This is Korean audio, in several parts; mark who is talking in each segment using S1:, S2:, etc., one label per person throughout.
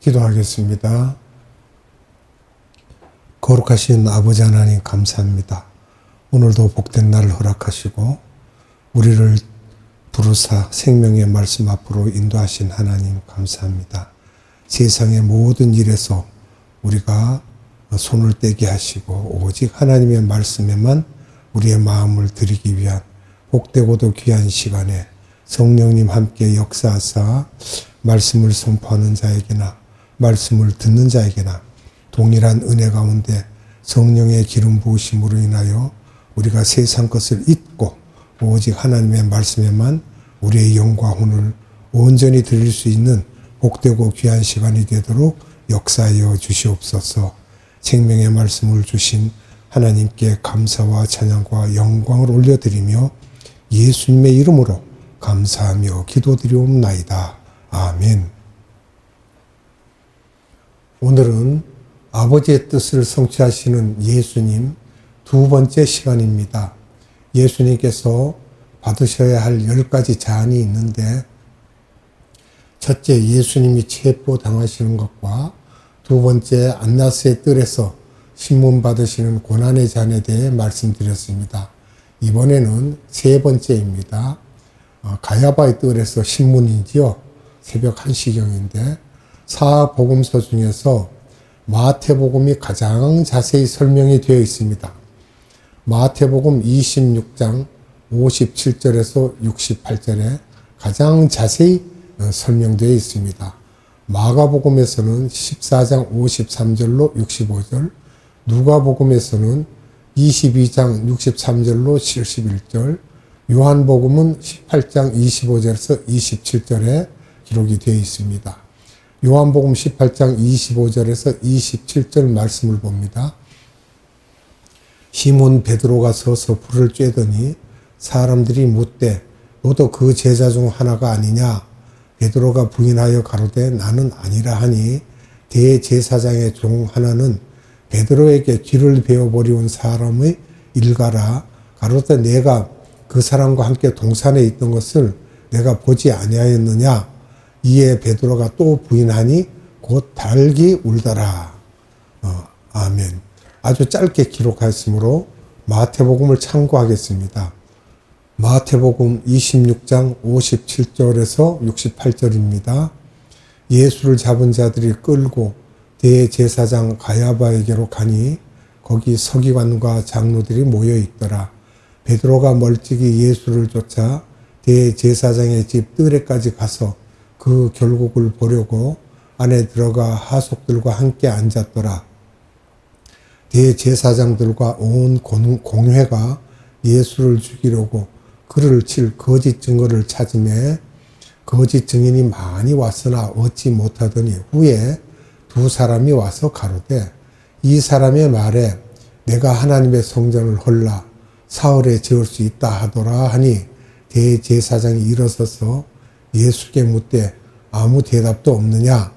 S1: 기도하겠습니다. 거룩하신 아버지 하나님 감사합니다. 오늘도 복된 날을 허락하시고 우리를 부르사 생명의 말씀 앞으로 인도하신 하나님 감사합니다. 세상의 모든 일에서 우리가 손을 떼게 하시고 오직 하나님의 말씀에만 우리의 마음을 드리기 위한 복되고도 귀한 시간에 성령님 함께 역사하사 말씀을 선포하는 자에게나 말씀을 듣는 자에게나 동일한 은혜 가운데 성령의 기름 부으심으로 인하여 우리가 세상 것을 잊고 오직 하나님의 말씀에만 우리의 영과 혼을 온전히 드릴 수 있는 복되고 귀한 시간이 되도록 역사하여 주시옵소서. 생명의 말씀을 주신 하나님께 감사와 찬양과 영광을 올려드리며 예수님의 이름으로 감사하며 기도드리옵나이다. 아멘. 오늘은 아버지의 뜻을 성취하시는 예수님 두 번째 시간입니다. 예수님께서 받으셔야 할 10가지 제안이 있는데 첫째, 예수님이 체포당하시는 것과 두 번째, 안나스의 뜰에서 신문 받으시는 고난의 제안에 대해 말씀드렸습니다. 이번에는 세 번째입니다. 가야바의 뜰에서 신문이지요. 새벽 1시경인데 사복음서 중에서 마태복음이 가장 자세히 설명이 되어 있습니다. 마태복음 26장 57절에서 68절에 가장 자세히 설명되어 있습니다. 마가복음에서는 14장 53절로 65절, 누가복음에서는 22장 63절로 71절, 요한복음은 18장 25절에서 27절에 기록이 되어 있습니다. 요한복음 18장 25절에서 27절 말씀을 봅니다. 시몬 베드로가 서서 불을 쬐더니 사람들이 묻되 너도 그 제자 중 하나가 아니냐? 베드로가 부인하여 가로되 나는 아니라 하니 대제사장의 종 하나는 베드로에게 귀를 베어버리온 사람의 일가라 가로되 내가 그 사람과 함께 동산에 있던 것을 내가 보지 아니하였느냐? 이에 베드로가 또 부인하니 곧 닭이 울더라. 아멘. 아주 짧게 기록하였으므로 마태복음을 참고하겠습니다. 마태복음 26장 57절에서 68절입니다. 예수를 잡은 자들이 끌고 대제사장 가야바에게로 가니 거기 서기관과 장로들이 모여 있더라. 베드로가 멀찍이 예수를 쫓아 대제사장의 집 뜰에까지 가서 그 결국을 보려고 안에 들어가 하속들과 함께 앉았더라. 대제사장들과 온 공회가 예수를 죽이려고 그를 칠 거짓 증거를 찾으매 거짓 증인이 많이 왔으나 얻지 못하더니 후에 두 사람이 와서 가로되 이 사람의 말에 내가 하나님의 성전을 헐라 사흘에 지을 수 있다 하더라 하니 대제사장이 일어서서 예수께 묻되 아무 대답도 없느냐?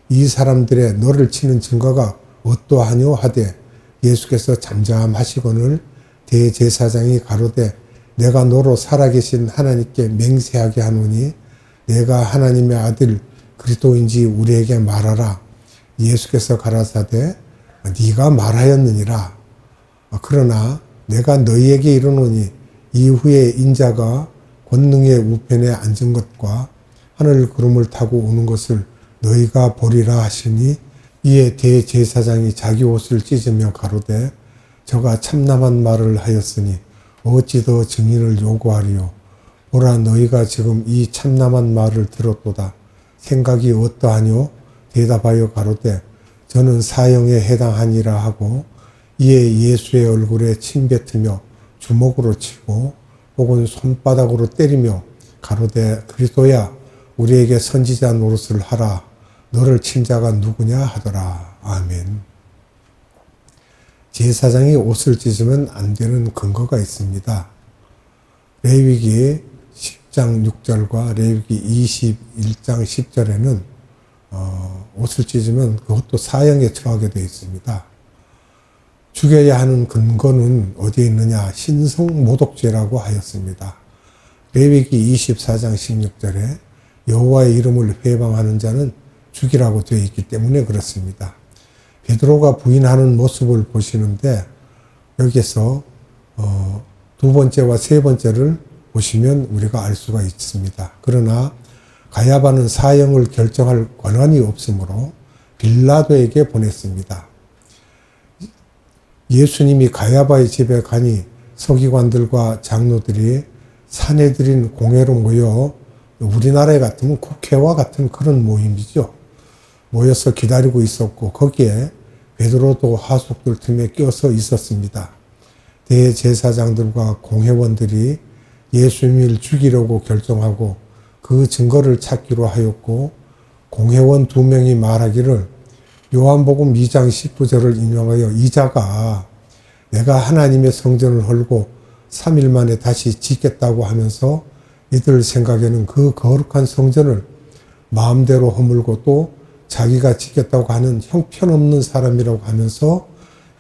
S1: 이 사람들의 너를 치는 증거가 어떠하뇨 하되 예수께서 잠잠하시거늘 대제사장이 가로되 내가 너로 살아계신 하나님께 맹세하게 하노니 내가 하나님의 아들 그리스도인지 우리에게 말하라. 예수께서 가라사대 네가 말하였느니라. 그러나 내가 너희에게 이르노니 이후에 인자가 권능의 우편에 앉은 것과 하늘 구름을 타고 오는 것을 너희가 보리라 하시니 이에 대제사장이 자기 옷을 찢으며 가로되 저가 참남한 말을 하였으니 어찌 더 증인을 요구하리요. 보라 너희가 지금 이 참남한 말을 들었도다. 생각이 어떠하뇨? 대답하여 가로되 저는 사형에 해당하니라 하고 이에 예수의 얼굴에 침 뱉으며 주먹으로 치고 혹은 손바닥으로 때리며 가로되 그리스도야 우리에게 선지자 노릇을 하라. 너를 친 자가 누구냐 하더라. 아멘. 제사장이 옷을 찢으면 안 되는 근거가 있습니다. 레위기 10장 6절과 레위기 21장 10절에는 옷을 찢으면 그것도 사형에 처하게 되어 있습니다. 죽여야 하는 근거는 어디에 있느냐? 신성모독죄라고 하였습니다. 레위기 24장 16절에 여호와의 이름을 회방하는 자는 죽이라고 되어 있기 때문에 그렇습니다. 베드로가 부인하는 모습을 보시는데 여기에서 두 번째와 세 번째를 보시면 우리가 알 수가 있습니다. 그러나 가야바는 사형을 결정할 권한이 없으므로 빌라도에게 보냈습니다. 예수님이 가야바의 집에 가니 서기관들과 장로들이 사내들인 공회로 모여 우리나라에 같으면 국회와 같은 그런 모임이죠. 모여서 기다리고 있었고 거기에 베드로도 하숙들 틈에 껴서 있었습니다. 대제사장들과 공회원들이 예수님을 죽이려고 결정하고 그 증거를 찾기로 하였고 공회원 2명이 말하기를 요한복음 2장 19절을 인용하여 이자가 내가 하나님의 성전을 헐고 3일 만에 다시 짓겠다고 하면서 이들 생각에는 그 거룩한 성전을 마음대로 허물고 또 자기가 짓겠다고 하는 형편없는 사람이라고 하면서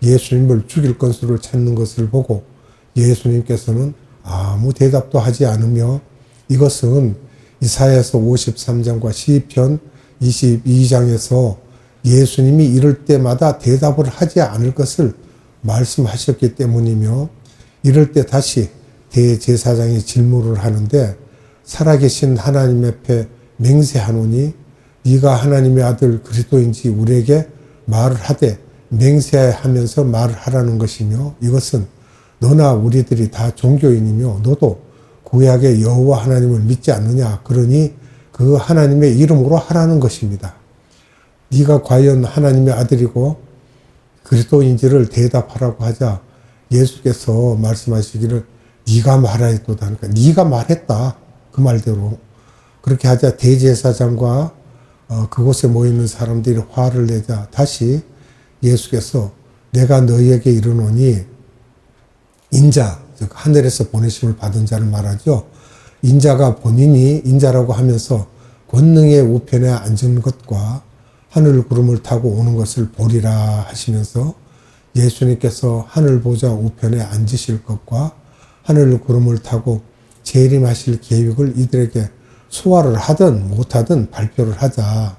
S1: 예수님을 죽일 건수를 찾는 것을 보고 예수님께서는 아무 대답도 하지 않으며 이것은 이사야서 53장과 시편 22장에서 예수님이 이럴 때마다 대답을 하지 않을 것을 말씀하셨기 때문이며 이럴 때 다시 대제사장이 질문을 하는데 살아계신 하나님 앞에 맹세하노니 네가 하나님의 아들 그리스도인지 우리에게 말을 하되 맹세하면서 말을 하라는 것이며 이것은 너나 우리들이 다 종교인이며 너도 구약의 여호와 하나님을 믿지 않느냐 그러니 그 하나님의 이름으로 하라는 것입니다. 네가 과연 하나님의 아들이고 그리스도인지를 대답하라고 하자 예수께서 말씀하시기를 네가 말하였도다. 그러니까 네가 말했다. 그 말대로. 그렇게 하자 대제사장과 그곳에 모이는 사람들이 화를 내자 다시 예수께서 내가 너희에게 이르노니 인자, 즉 하늘에서 보내심을 받은 자를 말하죠. 인자가 본인이 인자라고 하면서 권능의 우편에 앉은 것과 하늘 구름을 타고 오는 것을 보리라 하시면서 예수님께서 하늘 보좌 우편에 앉으실 것과 하늘 구름을 타고 재림하실 계획을 이들에게 소화를 하든 못하든 발표를 하자.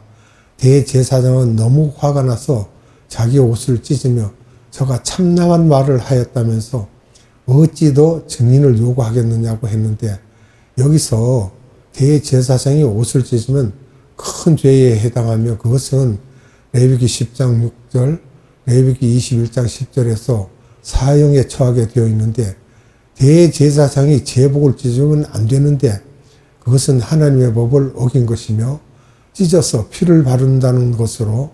S1: 대제사장은 너무 화가 나서 자기 옷을 찢으며 저가 참나한 말을 하였다면서 어찌 더 증인을 요구하겠느냐고 했는데 여기서 대제사장이 옷을 찢으면 큰 죄에 해당하며 그것은 레위기 10장 6절, 레위기 21장 10절에서 사형에 처하게 되어 있는데 대제사장이 제복을 찢으면 안 되는데 그것은 하나님의 법을 어긴 것이며 찢어서 피를 바른다는 것으로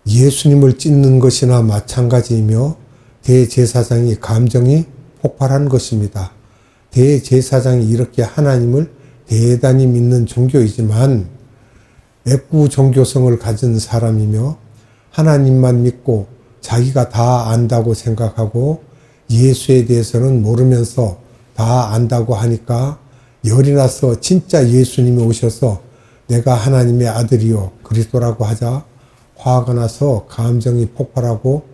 S1: 예수님을 찢는 것이나 마찬가지이며 대제사장이 감정이 폭발한 것입니다. 대제사장이 이렇게 하나님을 대단히 믿는 종교이지만 애꾸 종교성을 가진 사람이며 하나님만 믿고 자기가 다 안다고 생각하고 예수에 대해서는 모르면서 다 안다고 하니까 열이 나서 진짜 예수님이 오셔서 내가 하나님의 아들이요 그리스도라고 하자 화가 나서 감정이 폭발하고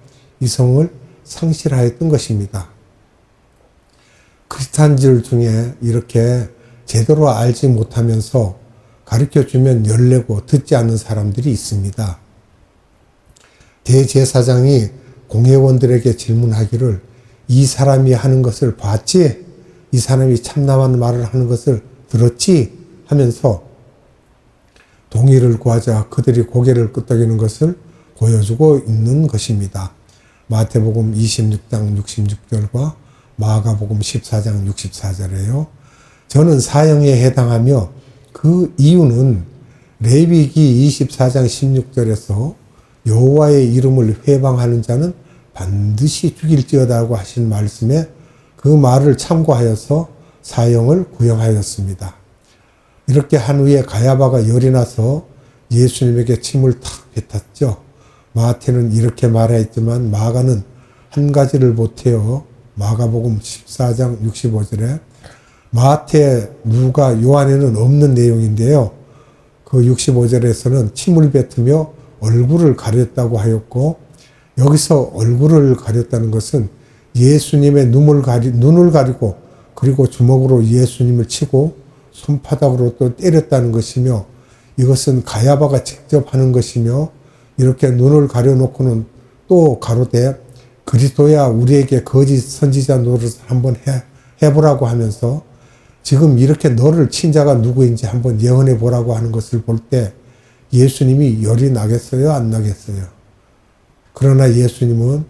S1: 이성을 상실하였던 것입니다. 크리스찬들 중에 이렇게 제대로 알지 못하면서 가르쳐주면 열내고 듣지 않는 사람들이 있습니다. 대제사장이 공회원들에게 질문하기를 이 사람이 하는 것을 봤지? 이 사람이 참남한 말을 하는 것을 들었지? 하면서 동의를 구하자 그들이 고개를 끄덕이는 것을 보여주고 있는 것입니다. 마태복음 26장 66절과 마가복음 14장 64절이에요. 저는 사형에 해당하며 그 이유는 레위기 24장 16절에서 여호와의 이름을 회방하는 자는 반드시 죽일지어다라고 하신 말씀에 그 말을 참고하여서 사형을 구형하였습니다. 이렇게 한 후에 가야바가 열이 나서 예수님에게 침을 탁 뱉었죠. 마태는 이렇게 말하였지만 마가는 한 가지를 못해요. 마가복음 14장 65절에 마태, 누가, 요한에는 없는 내용인데요. 그 65절에서는 침을 뱉으며 얼굴을 가렸다고 하였고 여기서 얼굴을 가렸다는 것은 예수님의 눈을 가리고 그리고 주먹으로 예수님을 치고 손바닥으로 또 때렸다는 것이며 이것은 가야바가 직접 하는 것이며 이렇게 눈을 가려놓고는 또 가로되 그리스도야 우리에게 거짓 선지자 노릇을 한번 해보라고 하면서 지금 이렇게 너를 친 자가 누구인지 한번 예언해 보라고 하는 것을 볼 때 예수님이 열이 나겠어요? 안 나겠어요? 그러나 예수님은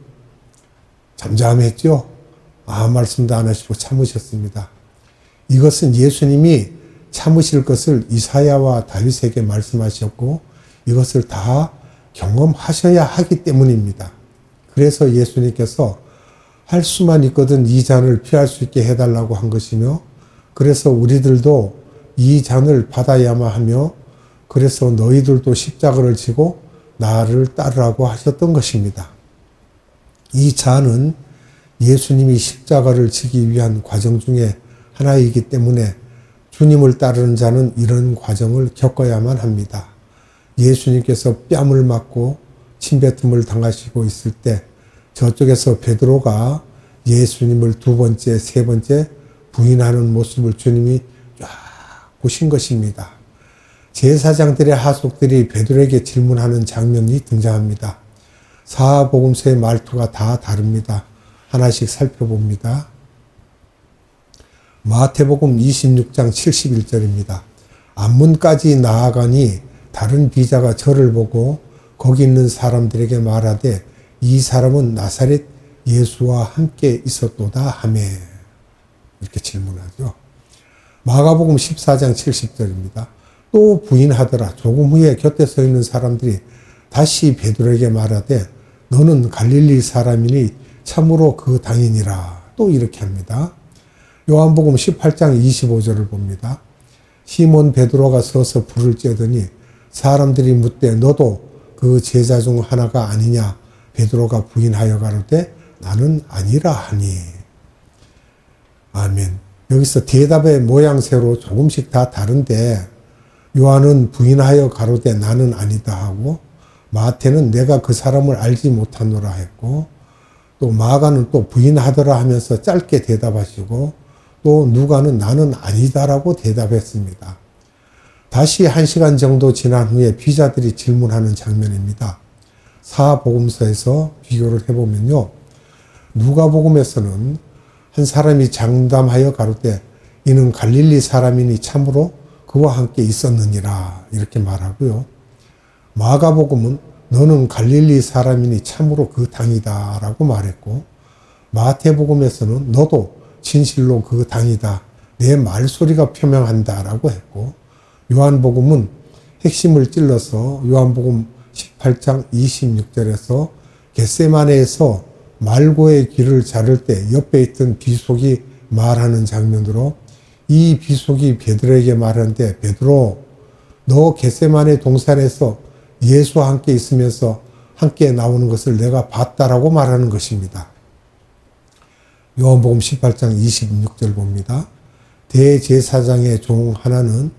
S1: 잠잠했죠? 아무 말씀도 안 하시고 참으셨습니다. 이것은 예수님이 참으실 것을 이사야와 다윗에게 말씀하셨고 이것을 다 경험하셔야 하기 때문입니다. 그래서 예수님께서 할 수만 있거든 이 잔을 피할 수 있게 해달라고 한 것이며 그래서 우리들도 이 잔을 받아야만 하며 그래서 너희들도 십자가를 지고 나를 따르라고 하셨던 것입니다. 이 잔은 예수님이 십자가를 지기 위한 과정 중에 하나이기 때문에 주님을 따르는 자는 이런 과정을 겪어야만 합니다. 예수님께서 뺨을 맞고 침뱉음을 당하시고 있을 때 저쪽에서 베드로가 예수님을 두 번째, 세 번째 부인하는 모습을 주님이 쫙 보신 것입니다. 제사장들의 하속들이 베드로에게 질문하는 장면이 등장합니다. 사복음서의 말투가 다 다릅니다. 하나씩 살펴봅니다. 마태복음 26장 71절입니다. 앞문까지 나아가니 다른 비자가 저를 보고 거기 있는 사람들에게 말하되 이 사람은 나사렛 예수와 함께 있었도다 하매 이렇게 질문하죠. 마가복음 14장 70절입니다. 또 부인하더라. 조금 후에 곁에 서 있는 사람들이 다시 베드로에게 말하되 너는 갈릴리 사람이니 참으로 그 당인이라. 또 이렇게 합니다. 요한복음 18장 25절을 봅니다. 시몬 베드로가 서서 불을 쬐더니 사람들이 묻되 너도 그 제자 중 하나가 아니냐. 베드로가 부인하여 가로되 나는 아니라 하니. 아멘. 여기서 대답의 모양새로 조금씩 다 다른데 요한은 부인하여 가로되 나는 아니다 하고 마태는 내가 그 사람을 알지 못하노라 했고 또 마가는 또 부인하더라 하면서 짧게 대답하시고 또 누가는 나는 아니다라고 대답했습니다. 다시 1시간 정도 지난 후에 비자들이 질문하는 장면입니다. 사복음서에서 비교를 해보면요. 누가복음에서는 한 사람이 장담하여 가로되 이는 갈릴리 사람이니 참으로 그와 함께 있었느니라 이렇게 말하고요. 마가복음은 너는 갈릴리 사람이니 참으로 그 당이다 라고 말했고 마태복음에서는 너도 진실로 그 당이다. 내 말소리가 표명한다 라고 했고 요한복음은 핵심을 찔러서 요한복음 18장 26절에서 겟세마네에서 말고의 길을 자를 때 옆에 있던 비속이 말하는 장면으로 이 비속이 베드로에게 말하는데 베드로 너 겟세마네 동산에서 예수와 함께 있으면서 함께 나오는 것을 내가 봤다라고 말하는 것입니다. 요한복음 18장 26절 봅니다. 대제사장의 종 하나는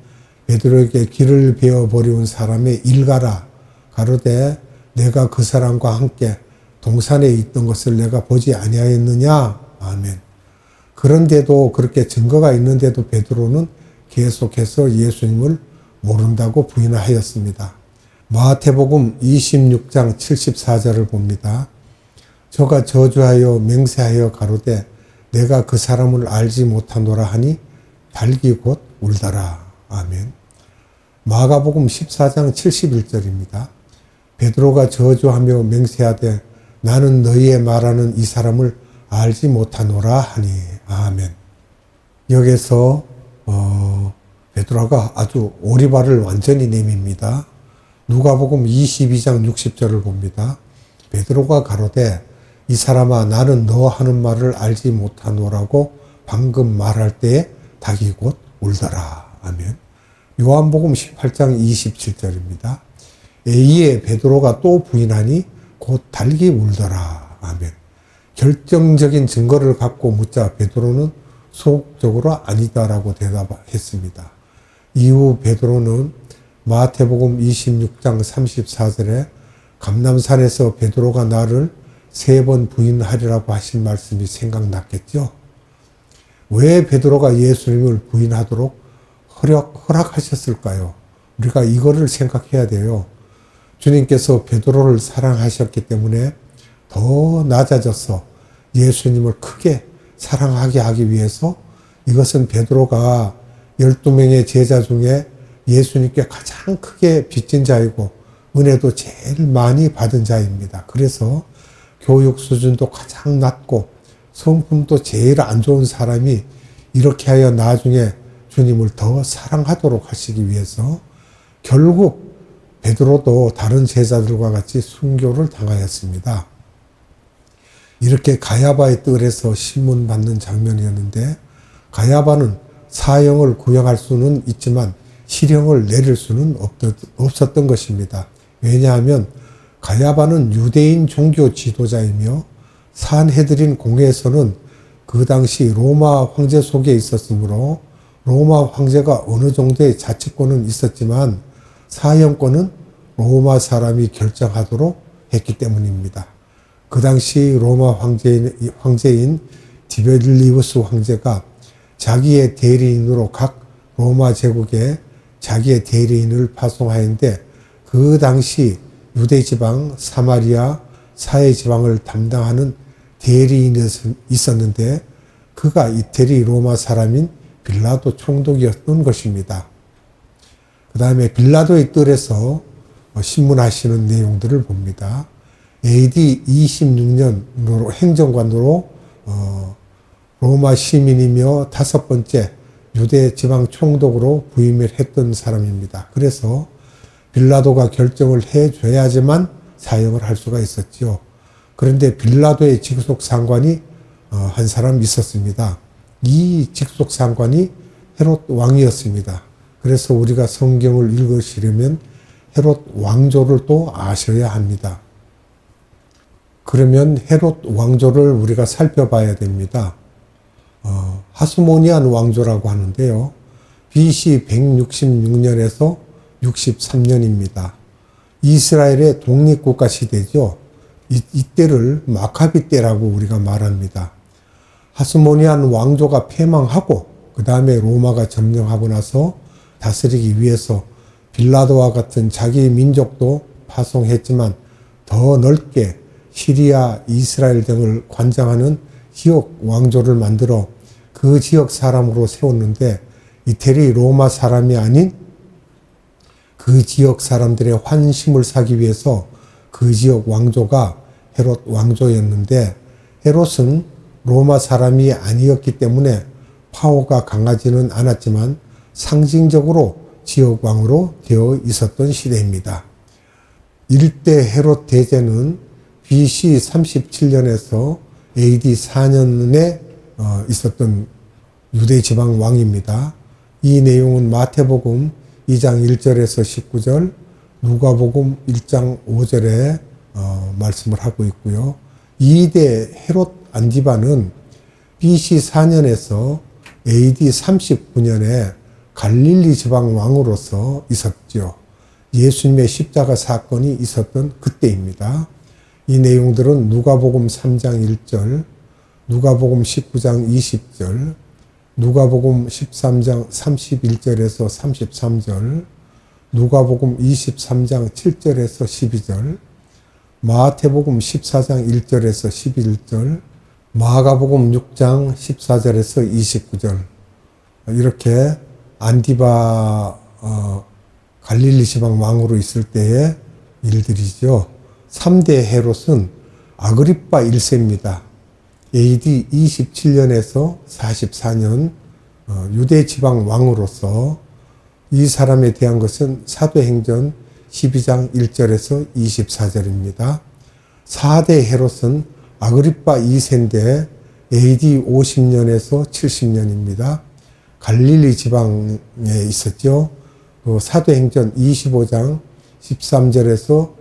S1: 베드로에게 길을 베어버리운 사람의 일가라 가로되 내가 그 사람과 함께 동산에 있던 것을 내가 보지 아니하였느냐. 아멘. 그런데도 그렇게 증거가 있는데도 베드로는 계속해서 예수님을 모른다고 부인하였습니다. 마태복음 26장 74절을 봅니다. 저가 저주하여 맹세하여 가로되 내가 그 사람을 알지 못하노라 하니 달기 곧 울더라. 아멘. 마가복음 14장 71절입니다. 베드로가 저주하며 맹세하되 나는 너희의 말하는 이 사람을 알지 못하노라 하니. 아멘. 여기서 베드로가 아주 오리발을 완전히 내밉니다. 누가복음 22장 60절을 봅니다. 베드로가 가로되 이 사람아 나는 너 하는 말을 알지 못하노라고 방금 말할 때에 닭이 곧 울더라. 아멘. 요한복음 18장 27절입니다. 이에 베드로가 또 부인하니 곧 닭이 울더라. 아멘. 결정적인 증거를 갖고 묻자 베드로는 소극적으로 아니다라고 대답했습니다. 이후 베드로는 마태복음 26장 34절에 감람산에서 베드로가 나를 3번 부인하리라고 하신 말씀이 생각났겠죠. 왜 베드로가 예수님을 부인하도록 허락하셨을까요? 우리가 이거를 생각해야 돼요. 주님께서 베드로를 사랑하셨기 때문에 더 낮아져서 예수님을 크게 사랑하게 하기 위해서 이것은 베드로가 12명의 제자 중에 예수님께 가장 크게 빚진 자이고 은혜도 제일 많이 받은 자입니다. 그래서 교육 수준도 가장 낮고 성품도 제일 안 좋은 사람이 이렇게 하여 나중에 주님을 더 사랑하도록 하시기 위해서 결국 베드로도 다른 제자들과 같이 순교를 당하였습니다. 이렇게 가야바의 뜰에서 신문받는 장면이었는데 가야바는 사형을 구형할 수는 있지만 실형을 내릴 수는 없었던 것입니다. 왜냐하면 가야바는 유대인 종교 지도자이며 산헤드린 공회에서는 그 당시 로마 황제 속에 있었으므로 로마 황제가 어느 정도의 자치권은 있었지만 사형권은 로마 사람이 결정하도록 했기 때문입니다. 그 당시 로마 황제인 디베릴리우스 황제가 자기의 대리인으로 각 로마 제국에 자기의 대리인을 파송하였는데 그 당시 유대 지방, 사마리아, 사해 지방을 담당하는 대리인이 있었는데 그가 이태리 로마 사람인 빌라도 총독이었던 것입니다. 그 다음에 빌라도의 뜰에서 신문하시는 내용들을 봅니다. AD 26년으로 행정관으로 로마 시민이며 5번째 유대 지방 총독으로 부임을 했던 사람입니다. 그래서 빌라도가 결정을 해줘야지만 사형을 할 수가 있었지요. 그런데 빌라도의 직속 상관이 한 사람 있었습니다. 이 직속 상관이 헤롯 왕이었습니다. 그래서 우리가 성경을 읽으시려면 헤롯 왕조를 또 아셔야 합니다. 그러면 헤롯 왕조를 우리가 살펴봐야 됩니다. 하스모니안 왕조라고 하는데요. BC 166년에서 63년입니다. 이스라엘의 독립국가 시대죠. 이때를 마카비 때라고 우리가 말합니다. 하스모니안 왕조가 패망하고 그 다음에 로마가 점령하고 나서 다스리기 위해서 빌라도와 같은 자기 민족도 파송했지만 더 넓게 시리아, 이스라엘 등을 관장하는 지역 왕조를 만들어 그 지역 사람으로 세웠는데 이태리 로마 사람이 아닌 그 지역 사람들의 환심을 사기 위해서 그 지역 왕조가 헤롯 왕조였는데 헤롯은 로마 사람이 아니었기 때문에 파워가 강하지는 않았지만 상징적으로 지역 왕으로 되어 있었던 시대입니다. 일대 헤롯 대제는 BC 37년에서 AD 4년에 있었던 유대 지방 왕입니다. 이 내용은 마태복음 2장 1절에서 19절, 누가복음 1장 5절에 말씀을 하고 있고요. 2대 헤롯 안디바는 BC 4년에서 AD 39년에 갈릴리 지방 왕으로서 있었죠. 예수님의 십자가 사건이 있었던 그때입니다. 이 내용들은 누가복음 3장 1절, 누가복음 19장 20절, 누가복음 13장 31절에서 33절, 누가복음 23장 7절에서 12절, 마태복음 14장 1절에서 11절, 마가복음 6장 14절에서 29절 이렇게 안디바 갈릴리 지방 왕으로 있을 때의 일들이죠. 3대 헤롯은 아그리빠 1세입니다. AD 27년에서 44년 유대 지방 왕으로서 이 사람에 대한 것은 사도행전 12장 1절에서 24절입니다. 4대 헤롯은 아그리빠 2세인데 AD 50년에서 70년입니다. 갈릴리 지방에 있었죠. 사도행전 25장 13절에서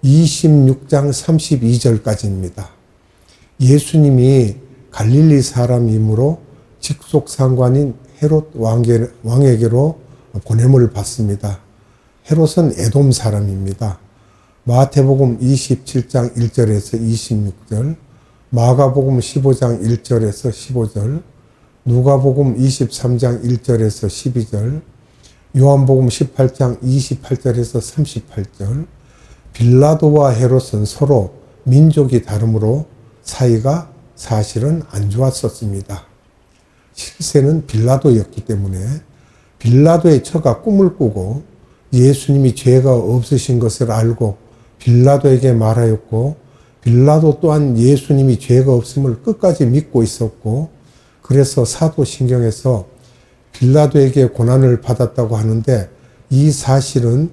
S1: 26장 32절까지입니다. 예수님이 갈릴리 사람이므로 직속 상관인 헤롯 왕에게로 보냄을 받습니다. 헤롯은 에돔 사람입니다. 마태복음 27장 1절에서 26절, 마가복음 15장 1절에서 15절, 누가복음 23장 1절에서 12절, 요한복음 18장 28절에서 38절 빌라도와 헤롯은 서로 민족이 다르므로 사이가 사실은 안 좋았었습니다. 실세는 빌라도였기 때문에 빌라도의 처가 꿈을 꾸고 예수님이 죄가 없으신 것을 알고 빌라도에게 말하였고 빌라도 또한 예수님이 죄가 없음을 끝까지 믿고 있었고 그래서 사도신경에서 빌라도에게 고난을 받았다고 하는데 이 사실은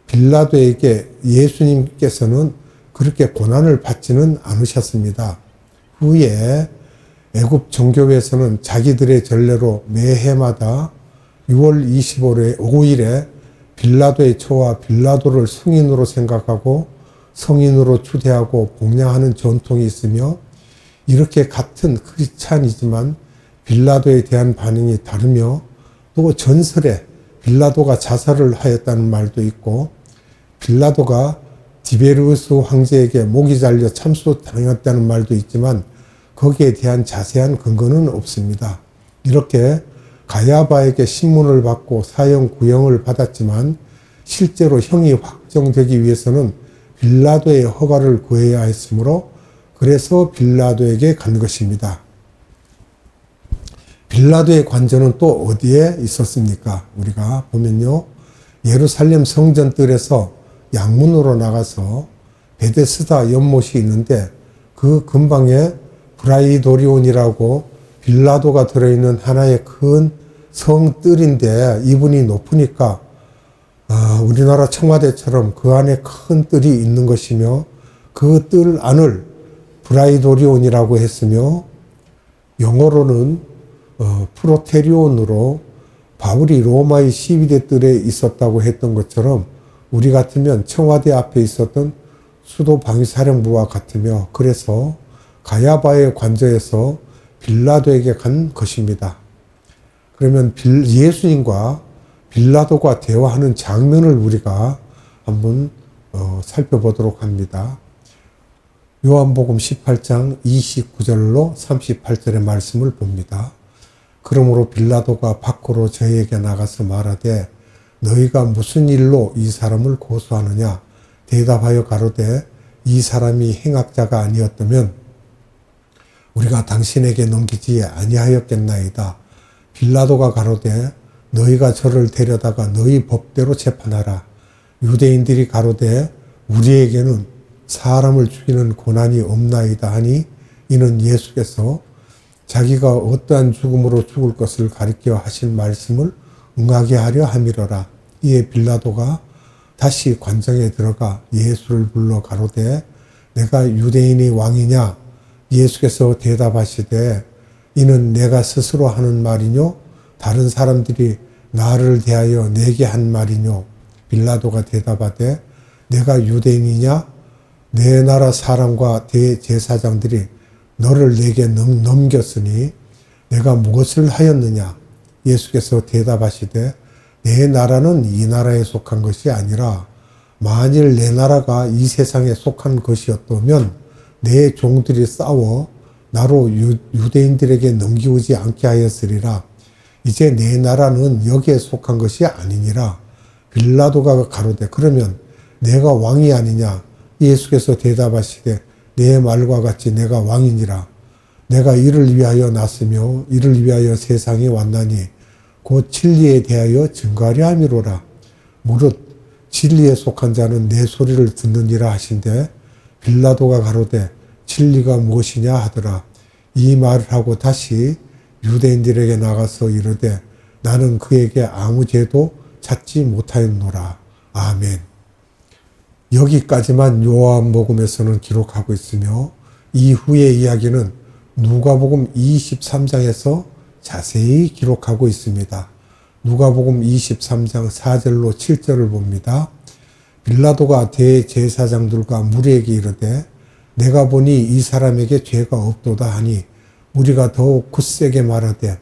S1: 빌라도에게 예수님께서는 그렇게 고난을 받지는 않으셨습니다. 후에 애굽 정교회에서는 자기들의 전례로 매해마다 6월 25일에 빌라도의 처와 빌라도를 성인으로 생각하고 성인으로 추대하고 복양하는 전통이 있으며 이렇게 같은 크리스찬이지만 빌라도에 대한 반응이 다르며 또 전설에 빌라도가 자살을 하였다는 말도 있고 빌라도가 디베르우스 황제에게 목이 잘려 참수당했다는 말도 있지만 거기에 대한 자세한 근거는 없습니다. 이렇게 가야바에게 신문을 받고 사형 구형을 받았지만 실제로 형이 확정되기 위해서는 빌라도의 허가를 구해야 했으므로 그래서 빌라도에게 간 것입니다. 빌라도의 관저는 또 어디에 있었습니까? 우리가 보면요. 예루살렘 성전뜰에서 양문으로 나가서 베데스다 연못이 있는데 그 근방에 브라이도리온이라고 빌라도가 들어있는 하나의 큰 성뜰인데 이분이 높으니까 우리나라 청와대처럼 그 안에 큰 뜰이 있는 것이며 그 뜰 안을 브라이도리온이라고 했으며 영어로는 프로테리온으로 바울이 로마의 12대 뜰에 있었다고 했던 것처럼 우리 같으면 청와대 앞에 있었던 수도방위사령부와 같으며 그래서 가야바의 관저에서 빌라도에게 간 것입니다. 그러면 예수님과 빌라도가 대화하는 장면을 우리가 한번 살펴보도록 합니다. 요한복음 18장 29절로 38절의 말씀을 봅니다. 그러므로 빌라도가 밖으로 저희에게 나가서 말하되 너희가 무슨 일로 이 사람을 고소하느냐 대답하여 가로되 이 사람이 행악자가 아니었다면 우리가 당신에게 넘기지 아니하였겠나이다. 빌라도가 가로되 너희가 저를 데려다가 너희 법대로 재판하라. 유대인들이 가로되 우리에게는 사람을 죽이는 고난이 없나이다 하니 이는 예수께서 자기가 어떠한 죽음으로 죽을 것을 가리켜 하신 말씀을 응하게 하려 함이로라. 이에 빌라도가 다시 관정에 들어가 예수를 불러 가로되 내가 유대인의 왕이냐? 예수께서 대답하시되 이는 내가 스스로 하는 말이뇨? 다른 사람들이 나를 대하여 내게 한 말이뇨? 빌라도가 대답하되 내가 유대인이냐? 내 나라 사람과 대제사장들이 너를 내게 넘겼으니 내가 무엇을 하였느냐? 예수께서 대답하시되 내 나라는 이 나라에 속한 것이 아니라 만일 내 나라가 이 세상에 속한 것이었다면 내 종들이 싸워 나로 유대인들에게 넘기우지 않게 하였으리라. 이제 내 나라는 여기에 속한 것이 아니니라. 빌라도가 가로되 그러면 내가 왕이 아니냐? 예수께서 대답하시되 내 말과 같이 내가 왕이니라. 내가 이를 위하여 났으며 이를 위하여 세상에 왔나니 곧 진리에 대하여 증거하려 함이로라. 무릇 진리에 속한 자는 내 소리를 듣느니라 하신대 빌라도가 가로되 진리가 무엇이냐 하더라. 이 말을 하고 다시 유대인들에게 나가서 이르되 나는 그에게 아무 죄도 찾지 못하였노라. 아멘. 여기까지만 요한복음에서는 기록하고 있으며 이후의 이야기는 누가복음 23장에서 자세히 기록하고 있습니다. 누가복음 23장 4절로 7절을 봅니다. 빌라도가 대제사장들과 무리에게 이르되 내가 보니 이 사람에게 죄가 없도다 하니 우리가 더욱 굳세게 말하되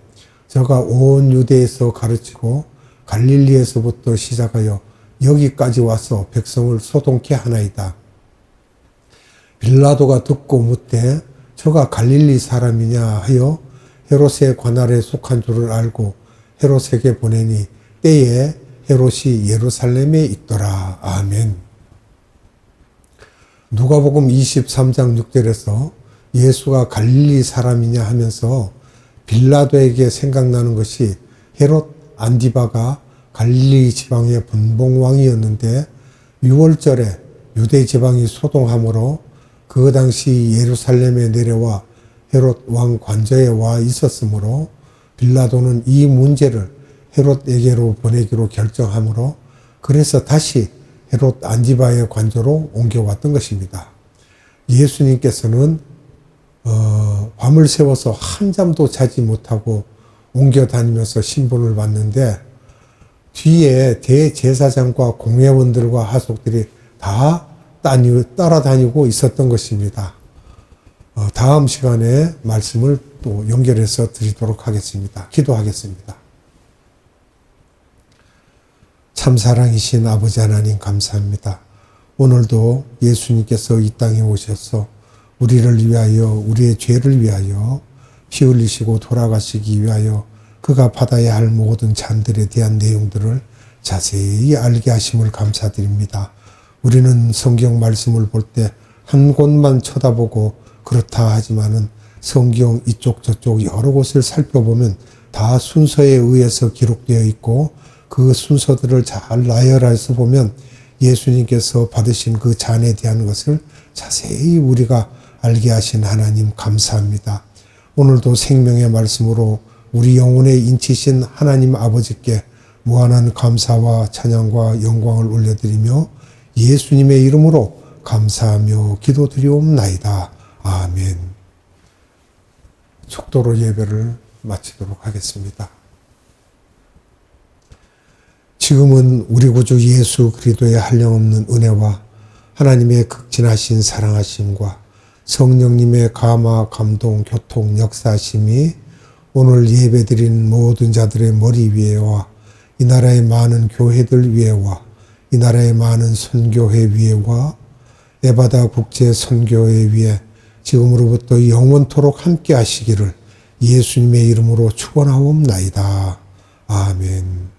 S1: 저가 온 유대에서 가르치고 갈릴리에서부터 시작하여 여기까지 와서 백성을 소동케 하나이다. 빌라도가 듣고 묻되 저가 갈릴리 사람이냐 하여 헤롯의 관할에 속한 줄을 알고 헤롯에게 보내니 때에 헤롯이 예루살렘에 있더라. 아멘. 누가복음 23장 6절에서 예수가 갈릴리 사람이냐 하면서 빌라도에게 생각나는 것이 헤롯 안디바가 갈릴리 지방의 분봉왕이었는데 6월절에 유대 지방이 소동함으로 그 당시 예루살렘에 내려와 헤롯 왕 관저에 와 있었으므로 빌라도는 이 문제를 헤롯에게로 보내기로 결정하므로 그래서 다시 헤롯 안디바의 관저로 옮겨왔던 것입니다. 예수님께서는 밤을 새워서 한잠도 자지 못하고 옮겨 다니면서 신분을 받는데 뒤에 대제사장과 공회원들과 하속들이 다 따라다니고 있었던 것입니다. 다음 시간에 말씀을 또 연결해서 드리도록 하겠습니다. 기도하겠습니다. 참사랑이신 아버지 하나님 감사합니다. 오늘도 예수님께서 이 땅에 오셔서 우리를 위하여 우리의 죄를 위하여 피 흘리시고 돌아가시기 위하여 그가 받아야 할 모든 잔들에 대한 내용들을 자세히 알게 하심을 감사드립니다. 우리는 성경 말씀을 볼 때 한 곳만 쳐다보고 그렇다 하지만은 성경 이쪽 저쪽 여러 곳을 살펴보면 다 순서에 의해서 기록되어 있고 그 순서들을 잘 나열해서 보면 예수님께서 받으신 그 잔에 대한 것을 자세히 우리가 알게 하신 하나님 감사합니다. 오늘도 생명의 말씀으로 우리 영혼에 인치신 하나님 아버지께 무한한 감사와 찬양과 영광을 올려드리며 예수님의 이름으로 감사하며 기도드리옵나이다. 아멘. 축도로 예배를 마치도록 하겠습니다. 지금은 우리 구주 예수 그리스도의 한량없는 은혜와 하나님의 극진하신 사랑하심과 성령님의 감화, 감동, 교통, 역사하심이 오늘 예배드린 모든 자들의 머리 위에와 이 나라의 많은 교회들 위에와 이 나라의 많은 선교회 위에와 에바다 국제 선교회 위에 지금으로부터 영원토록 함께 하시기를 예수님의 이름으로 축원하옵나이다. 아멘.